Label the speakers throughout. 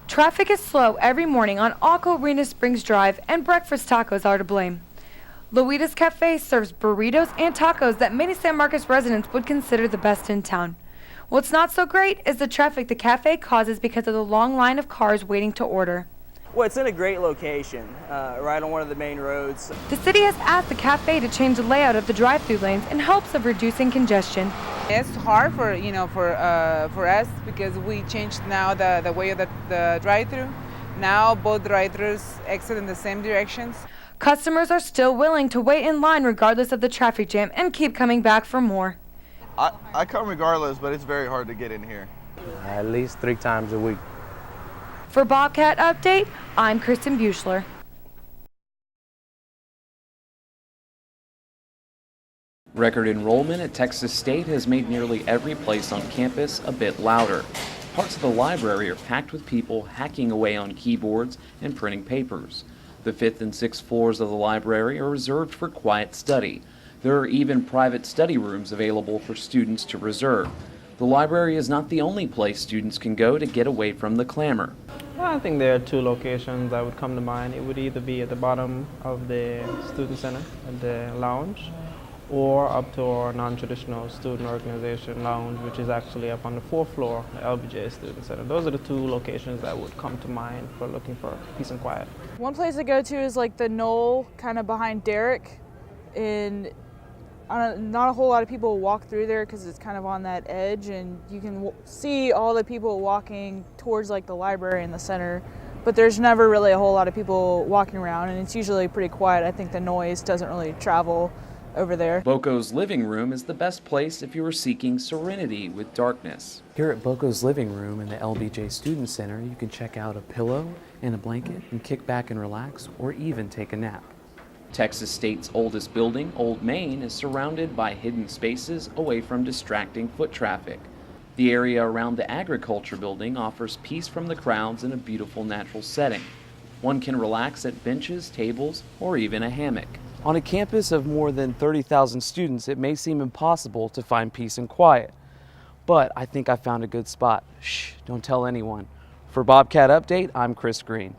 Speaker 1: Traffic is slow every morning on Ocarina Springs Drive, and breakfast tacos are to blame. Loita's Cafe serves burritos and tacos that many San Marcos residents would consider the best in town. What's not so great is the traffic the cafe causes because of the long line of cars waiting to order.
Speaker 2: Well, it's in a great location, right on one of the main roads.
Speaker 1: The city has asked the cafe to change the layout of the drive-through lanes in hopes of reducing congestion.
Speaker 3: It's hard for us because we changed now the way of the drive-through. Now both drive-throughs exit in the same directions.
Speaker 1: Customers are still willing to wait in line regardless of the traffic jam and keep coming back for more.
Speaker 4: I come regardless, but it's very hard to get in here.
Speaker 5: At least 3 times a week.
Speaker 1: For Bobcat Update, I'm Kristen Buechler.
Speaker 6: Record enrollment at Texas State has made nearly every place on campus a bit louder. Parts of the library are packed with people hacking away on keyboards and printing papers. The 5th and 6th floors of the library are reserved for quiet study. There are even private study rooms available for students to reserve. The library is not the only place students can go to get away from the clamor.
Speaker 7: Well, I think there are 2 locations that would come to mind. It would either be at the bottom of the student center, at the lounge, or up to our non-traditional student organization lounge, which is actually up on the 4th floor, the LBJ Student Center. Those are the 2 locations that would come to mind for looking for peace and quiet.
Speaker 8: One place to go to is like the knoll kind of behind Derrick, and not a whole lot of people walk through there because it's kind of on that edge, and you can see all the people walking towards like the library in the center, but there's never really a whole lot of people walking around, and it's usually pretty quiet. I think the noise doesn't really travel over there.
Speaker 6: Boco's living room is the best place if you are seeking serenity with darkness.
Speaker 9: Here at Boco's living room in the LBJ Student Center, you can check out a pillow and a blanket and kick back and relax, or even take a nap.
Speaker 6: Texas State's oldest building, Old Main, is surrounded by hidden spaces away from distracting foot traffic. The area around the Agriculture Building offers peace from the crowds in a beautiful natural setting. One can relax at benches, tables, or even a hammock.
Speaker 9: On a campus of more than 30,000 students, it may seem impossible to find peace and quiet. But I think I found a good spot. Shh, don't tell anyone. For Bobcat Update, I'm Chris Green.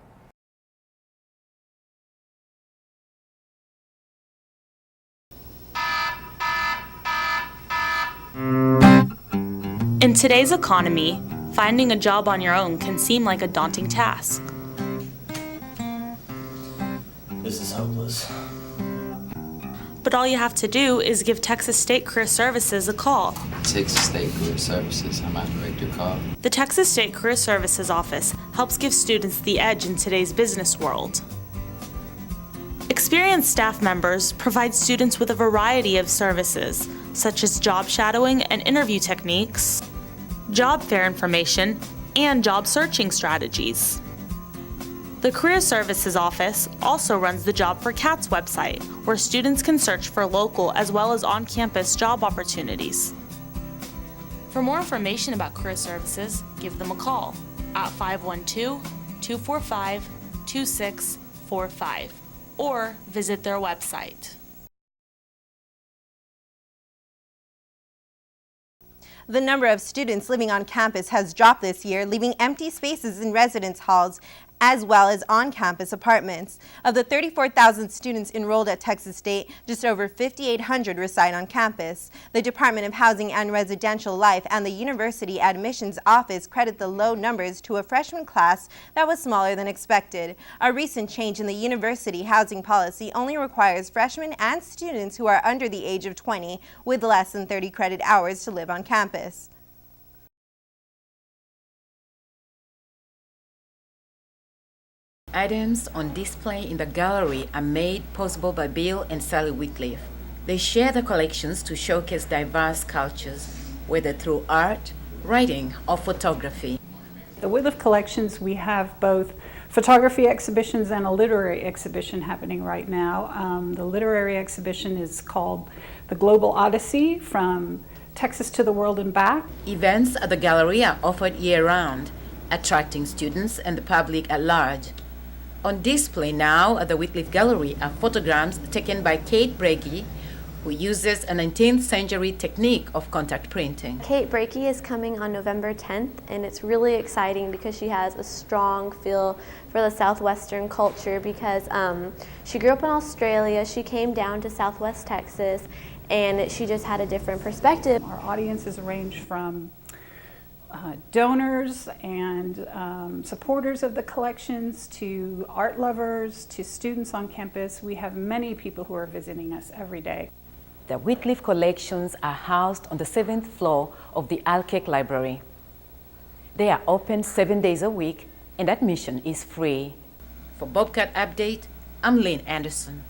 Speaker 10: In today's economy, finding a job on your own can seem like a daunting task.
Speaker 11: This is hopeless.
Speaker 10: But all you have to do is give Texas State Career Services a call.
Speaker 11: Texas State Career Services, how might I direct your call?
Speaker 10: The Texas State Career Services office helps give students the edge in today's business world. Experienced staff members provide students with a variety of services, such as job shadowing and interview techniques, job fair information, and job searching strategies. The Career Services Office also runs the Job for Cats website, where students can search for local as well as on-campus job opportunities. For more information about Career Services, give them a call at 512-245-2645 or visit their website.
Speaker 12: The number of students living on campus has dropped this year, leaving empty spaces in residence halls as well as on-campus apartments. Of the 34,000 students enrolled at Texas State, just over 5,800 reside on campus. The Department of Housing and Residential Life and the University Admissions Office credit the low numbers to a freshman class that was smaller than expected. A recent change in the university housing policy only requires freshmen and students who are under the age of 20 with less than 30 credit hours to live on campus.
Speaker 13: Items on display in the gallery are made possible by Bill and Sally Whitcliffe. They share their collections to showcase diverse cultures, whether through art, writing, or photography.
Speaker 14: The Whitcliffe collections, we have both photography exhibitions and a literary exhibition happening right now. The literary exhibition is called The Global Odyssey, From Texas to the World and Back.
Speaker 13: Events at the gallery are offered year-round, attracting students and the public at large. On display now at the Whitcliffe Gallery are photographs taken by Kate Breggy, who uses a 19th century technique of contact printing.
Speaker 15: Kate Brakey is coming on November 10th, and it's really exciting because she has a strong feel for the Southwestern culture because she grew up in Australia, she came down to Southwest Texas, and she just had a different perspective.
Speaker 14: Our audiences range from donors and supporters of the collections to art lovers to students on campus. We have many people who are visiting us every day.
Speaker 16: The Wycliffe collections are housed on the 7th floor of the Alkek Library. They are open 7 days a week and admission is free.
Speaker 13: For Bobcat Update, I'm Lynn Anderson.